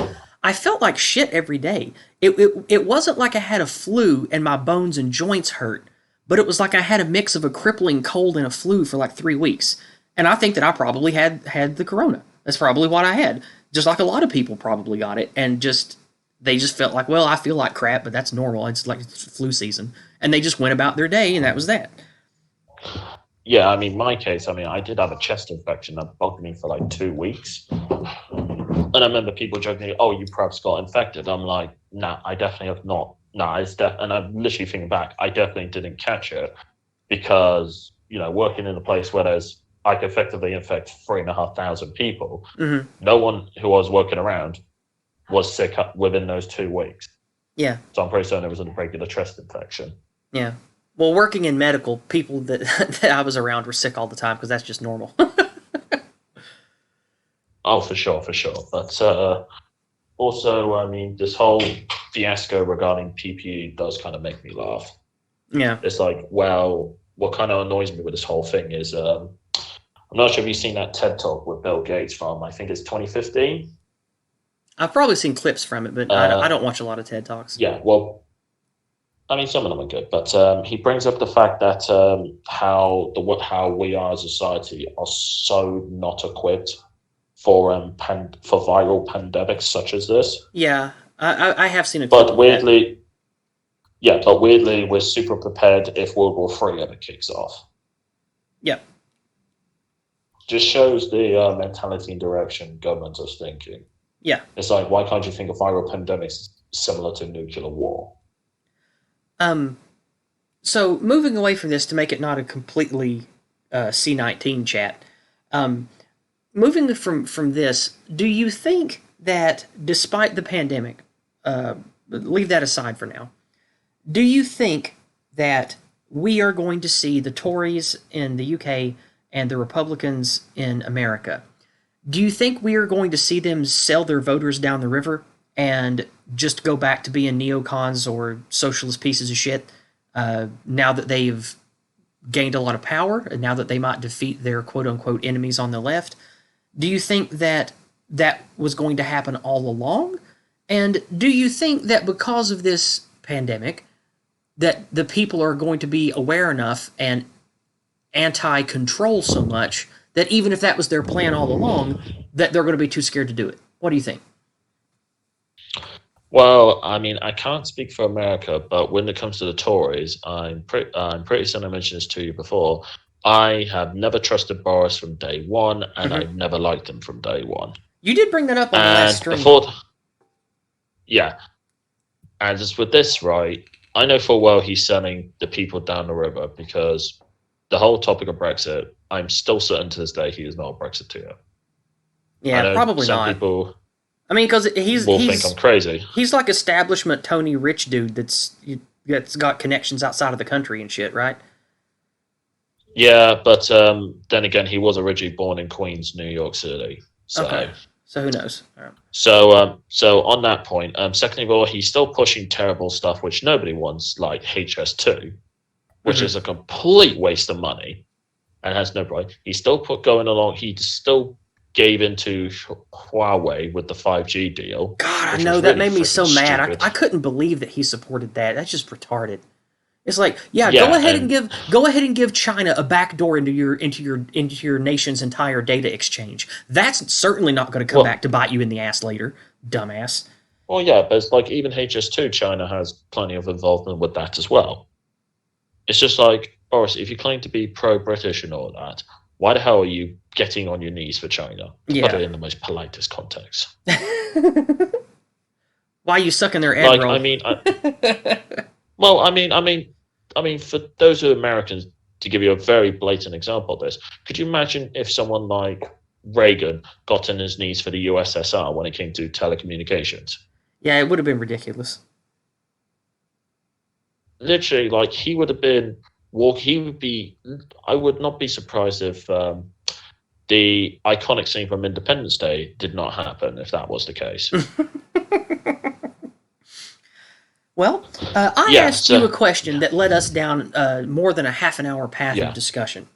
I felt like shit every day. It wasn't like I had a flu and my bones and joints hurt, but it was like I had a mix of a crippling cold and a flu for like 3 weeks. And I think that I probably had the corona. That's probably what I had. Just like a lot of people probably got it, and just they just felt like, well, I feel like crap, but that's normal. It's like it's flu season, and they just went about their day, and that was that. yeah. I mean, my case, I mean, I did have a chest infection that bugged me for like 2 weeks. And I remember people joking, "Oh, you perhaps got infected." I'm like, "Nah, I definitely have not. Nah, and I'm literally thinking back, I definitely didn't catch it because working in a place where I could effectively infect 3,500 people. Mm-hmm. No one who I was working around was sick within those 2 weeks. Yeah. So I'm pretty certain it was a regular chest infection. Yeah. Well, working in medical, people that that I was around were sick all the time because that's just normal. Oh, for sure, for sure. But also, I mean, this whole fiasco regarding PPE does kind of make me laugh. Yeah. It's like, well, what kind of annoys me with this whole thing is I'm not sure if you've seen that TED talk with Bill Gates from, I think it's 2015. I've probably seen clips from it, but I Uh, don't watch a lot of TED Talks. yeah, well, I mean, some of them are good, but he brings up the fact that how we are as a society are so not equipped for viral pandemics such as this. Yeah. I have seen a clip But of that. weirdly, yeah, but weirdly, we're super prepared if World War III ever kicks off. Yep. Just shows the mentality and direction government is thinking. Yeah. It's like, why can't you think of viral pandemics similar to nuclear war? Um. So moving away from this to make it not a completely C19 chat. Um. Moving from this, do you think that despite the pandemic, leave that aside for now. Do you think that we are going to see the Tories in the UK and the Republicans in America? Do you think we are going to see them sell their voters down the river and just go back to being neocons or socialist pieces of shit now that they've gained a lot of power and now that they might defeat their quote unquote enemies on the left? Do you think that that was going to happen all along? And do you think that because of this pandemic, that the people are going to be aware enough and anti-control so much that even if that was their plan all along, that they're going to be too scared to do it? What do you think? Well, I mean, I can't speak for America, but when it comes to the Tories, I'm pretty certain I mentioned this to you before. I have never trusted Boris from day one, and Mm-hmm. I've never liked him from day one. You did bring that up on the last And stream. yeah, and just with this, right, I know full well he's sending the people down the river because the whole topic of Brexit, I'm still certain to this day he is not a Brexiteer. I Yeah, know probably some not. people I mean, because he's will think I'm he's crazy. he's like establishment Tony Rich dude that's got connections outside of the country and shit, right? Yeah, but then again, he was originally born in Queens, New York City. Okay. So So who knows? All right. So on that point, second of all, he's still pushing terrible stuff which nobody wants, like HS2, which is a complete waste of money and has no point. He's still going along. He still gave into Huawei with the 5G deal, God, I which know was that really made me freaking so mad. stupid. I couldn't believe that he supported that. That's just retarded. It's like, yeah, Yeah, and go ahead and give China a backdoor into your nation's entire data exchange. That's certainly not going to come back well, to bite you in the ass later, dumbass. well, yeah, but it's like even HS2, China has plenty of involvement with that as well. It's just like, Boris, if you claim to be pro-British and all that, why the hell are you getting on your knees for China? To put Yeah. it in the most politest context. Why are you sucking their egg Like, roll? well, for those who are Americans, to give you a very blatant example of this, could you imagine if someone like Reagan got on his knees for the USSR when it came to telecommunications? Yeah, it would have been ridiculous. Literally, like he would have been walk. He would be. I would not be surprised if the iconic scene from Independence Day did not happen. If that was the case. Well, I Yeah. asked you a So question that led us down more than a half an hour path of yeah. discussion.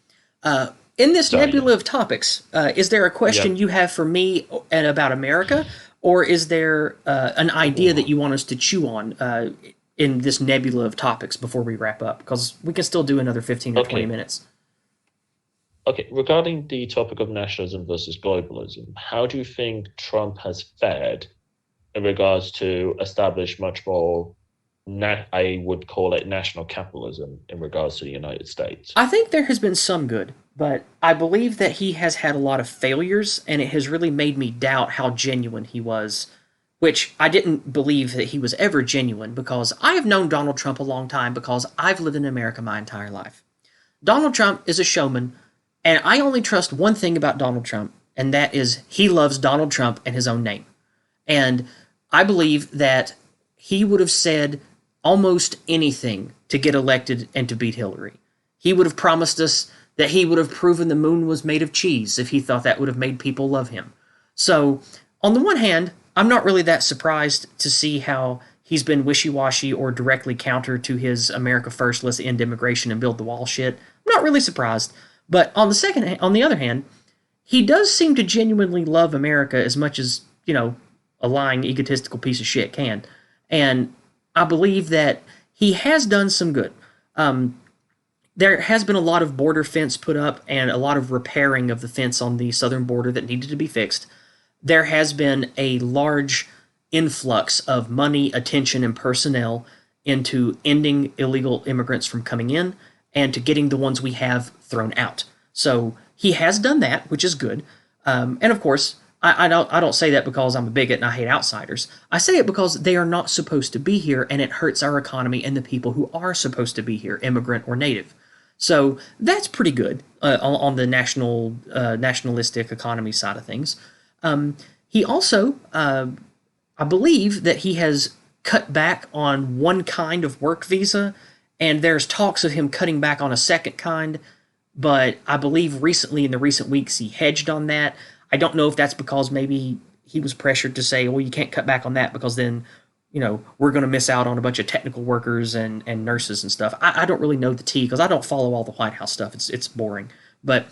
In this So yeah. nebula of topics, is there a Yeah. question you have for me and about America, or is there an idea that you want us to chew on in this nebula of topics before we wrap up? Because we can still do another 15 or 20 Okay. minutes. Okay. Regarding the topic of nationalism versus globalism, how do you think Trump has fared in regards to establish much more? I would call it national capitalism in regards to the United States. I think there has been some good, but I believe that he has had a lot of failures, and it has really made me doubt how genuine he was, which I didn't believe that he was ever genuine because I have known Donald Trump a long time because I've lived in America my entire life. Donald Trump is a showman, and I only trust one thing about Donald Trump, and that is he loves Donald Trump and his own name. And I believe that he would have said almost anything to get elected and to beat Hillary. He would have promised us that he would have proven the moon was made of cheese if he thought that would have made people love him. So, on the one hand, I'm not really that surprised to see how he's been wishy-washy or directly counter to his America First, let's end immigration and build the wall shit. I'm not really surprised. But on the other hand, he does seem to genuinely love America as much as, a lying, egotistical piece of shit can. And I believe that he has done some good. There has been a lot of border fence put up and a lot of repairing of the fence on the southern border that needed to be fixed. There has been a large influx of money, attention, and personnel into ending illegal immigrants from coming in and to getting the ones we have thrown out. So he has done that, which is good. And of course, I don't say that because I'm a bigot and I hate outsiders. I say it because they are not supposed to be here, and it hurts our economy and the people who are supposed to be here, immigrant or native. So that's pretty good on the nationalistic economy side of things. He also, I believe that he has cut back on one kind of work visa, and there's talks of him cutting back on a second kind. But I believe recently, in the recent weeks, he hedged on that. I don't know if that's because maybe he was pressured to say, well, you can't cut back on that because then, we're going to miss out on a bunch of technical workers and nurses and stuff. I don't really know the tea because I don't follow all the White House stuff. It's boring. But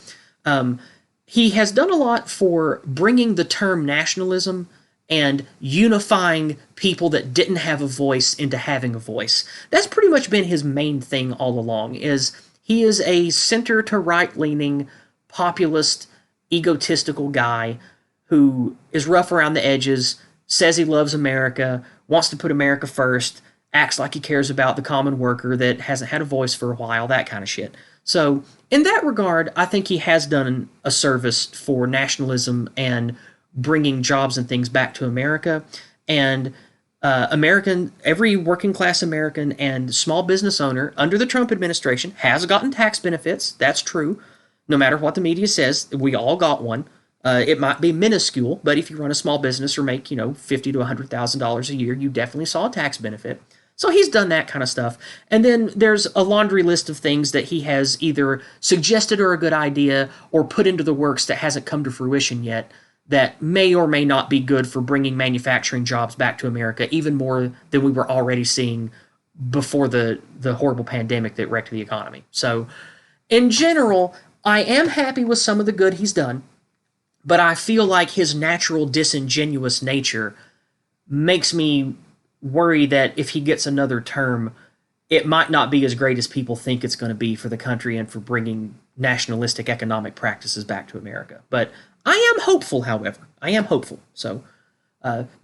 he has done a lot for bringing the term nationalism and unifying people that didn't have a voice into having a voice. That's pretty much been his main thing all along, is he is a center to right-leaning, populist, egotistical guy who is rough around the edges, says he loves America, wants to put America first, acts like he cares about the common worker that hasn't had a voice for a while, that kind of shit. So, in that regard, I think he has done a service for nationalism and bringing jobs and things back to America. And every working class American and small business owner under the Trump administration has gotten tax benefits. That's true. No matter what the media says, we all got one. It might be minuscule, but if you run a small business or make, $50,000 to $100,000 a year, you definitely saw a tax benefit. So he's done that kind of stuff. And then there's a laundry list of things that he has either suggested are a good idea or put into the works that hasn't come to fruition yet that may or may not be good for bringing manufacturing jobs back to America, even more than we were already seeing before the horrible pandemic that wrecked the economy. So, in general, I am happy with some of the good he's done, but I feel like his natural disingenuous nature makes me worry that if he gets another term, it might not be as great as people think it's going to be for the country and for bringing nationalistic economic practices back to America. But I am hopeful, however. I am hopeful. So,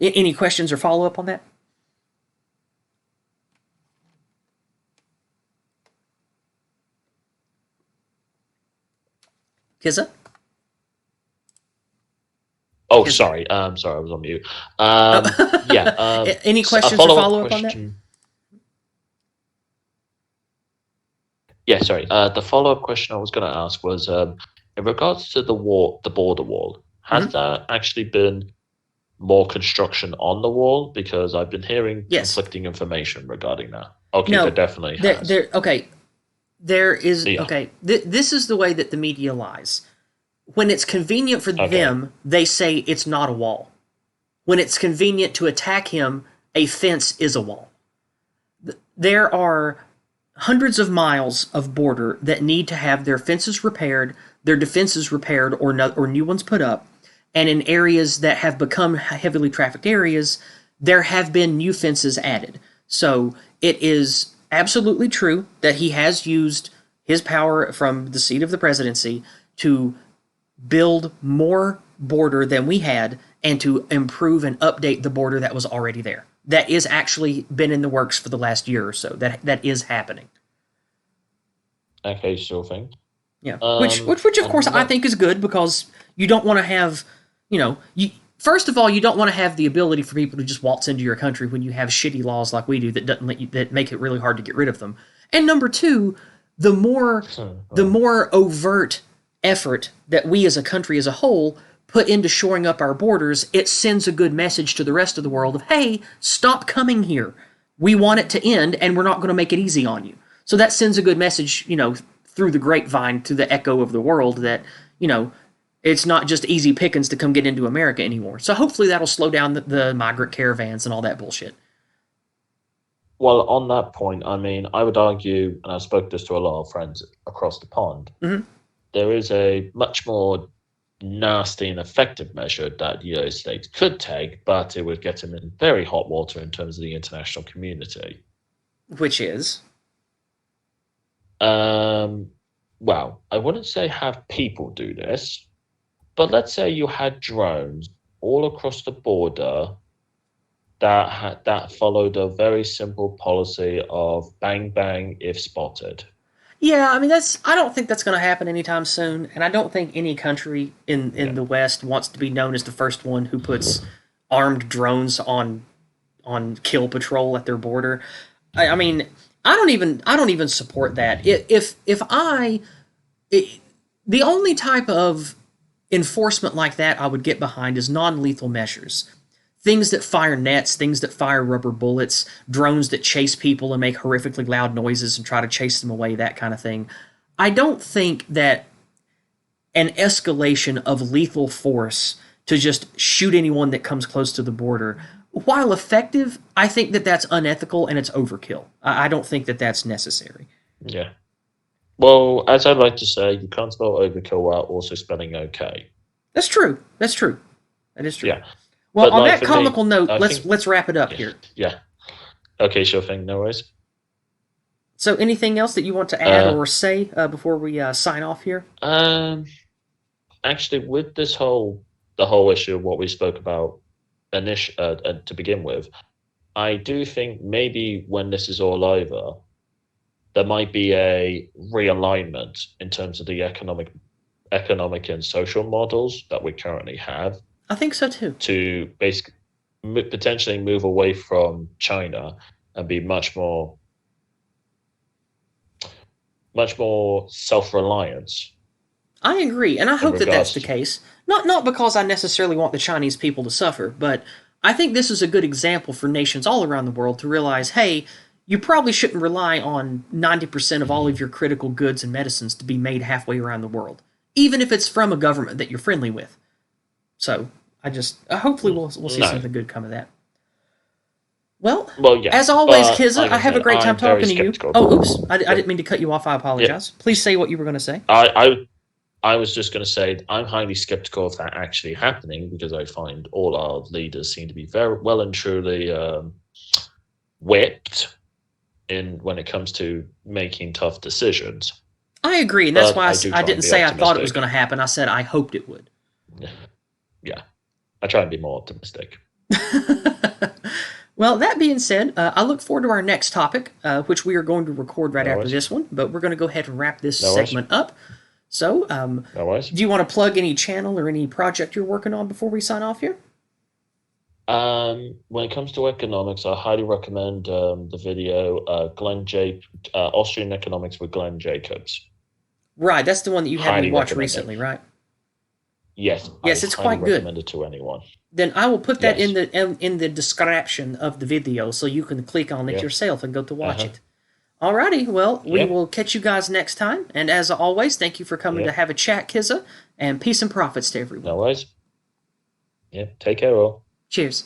any questions or follow up on that? Kizza? Oh, Kizza. sorry. Sorry, I was on mute. Yeah. Any So a questions or follow-up follow up on that? question. Yeah, sorry. The follow-up question I was going to ask was, in regards to the wall, the border wall, has there actually been more construction on the wall? Because I've been hearing Yes. conflicting information regarding that. Okay, there No. definitely has. Okay. There is Yeah. okay. This is the way that the media lies. When it's convenient for Okay. them, they say it's not a wall. When it's convenient to attack him, a fence is a wall. There are hundreds of miles of border that need to have their fences repaired, their defenses repaired, or new ones put up. And in areas that have become heavily trafficked areas, there have been new fences added. So it is absolutely true that he has used his power from the seat of the presidency to build more border than we had and to improve and update the border that was already there. That is actually been in the works for the last year or so. That is happening. Okay, sure thing. Yeah, which of course I think is good because you don't want to have, first of all, you don't want to have the ability for people to just waltz into your country when you have shitty laws like we do that doesn't let you, that make it really hard to get rid of them. And number two, the more overt effort that we as a country as a whole put into shoring up our borders, it sends a good message to the rest of the world of, hey, stop coming here. We want it to end, and we're not going to make it easy on you. So that sends a good message, through the grapevine to the echo of the world that, it's not just easy pickings to come get into America anymore. So hopefully that'll slow down the migrant caravans and all that bullshit. Well, on that point, I mean, I would argue, and I spoke this to a lot of friends across the pond, there is a much more nasty and effective measure that the United States could take, but it would get them in very hot water in terms of the international community. Which is? Well, I wouldn't say have people do this, but let's say you had drones all across the border that followed a very simple policy of bang bang if spotted. Yeah, I mean I don't think that's going to happen anytime soon, and I don't think any country in the West wants to be known as the first one who puts armed drones on kill patrol at their border. I mean, I don't even support that. The only type of enforcement like that I would get behind is non-lethal measures. Things that fire nets, things that fire rubber bullets, drones that chase people and make horrifically loud noises and try to chase them away, that kind of thing. I don't think that an escalation of lethal force to just shoot anyone that comes close to the border, while effective, I think that that's unethical and it's overkill. I don't think that that's necessary. Yeah. Well, as I like to say, you can't spell overkill while also spelling okay. That's true. That's true. That is true. Yeah. Well, But on like that for me, comical note, I think let's wrap it up here. yeah. Okay, sure thing. No worries. So, anything else that you want to add or say before we sign off here? Actually, with the whole issue of what we spoke about to begin with, I do think maybe when this is all over, there might be a realignment in terms of the economic and social models that we currently have I think so too. to basically potentially move away from China and be much more self-reliant I agree, and I in hope that that's regards the to. case. Not because I necessarily want the Chinese people to suffer, but I think this is a good example for nations all around the world to realize, hey, you probably shouldn't rely on 90% of all of your critical goods and medicines to be made halfway around the world, even if it's from a government that you're friendly with. So I just hopefully we'll see No. something good come of that. Well, Well, yeah, as always, but Kizza, like I I have a said, great time I'm very talking to you. skeptical. Oh, oops, I Yeah, didn't mean to cut you off. I yeah. apologize. Please say what you were going to say. I was just going to say I'm highly skeptical of that actually happening because I find all our leaders seem to be very well and truly whipped in when it comes to making tough decisions. I agree, and that's But why I do I try and didn't be say I thought it was optimistic. going to happen. I said I hoped it would. Yeah, I try and be more optimistic. Well, that being said, I look forward to our next topic, which we are going to record right No after worries. this one, but we're going to go ahead and wrap this No worries. segment up. So, No worries. do you want to plug any channel or any project you're working on before we sign off here? When it comes to economics, I highly recommend the video Austrian Economics with Glenn Jacobs. Right, that's the one that you had me Highly watch recommend it. recently, right? Yes, I Yes, it's highly quite good. recommend it to anyone. Then I will put that Yes. in the description of the video so you can click on it Yeah. yourself and go to watch Uh-huh. it. Alrighty, well, we Yeah. will catch you guys next time. And as always, thank you for coming Yeah. to have a chat, Kizza, and peace and profits to everyone. No worries. Yeah. Take care all. Cheers.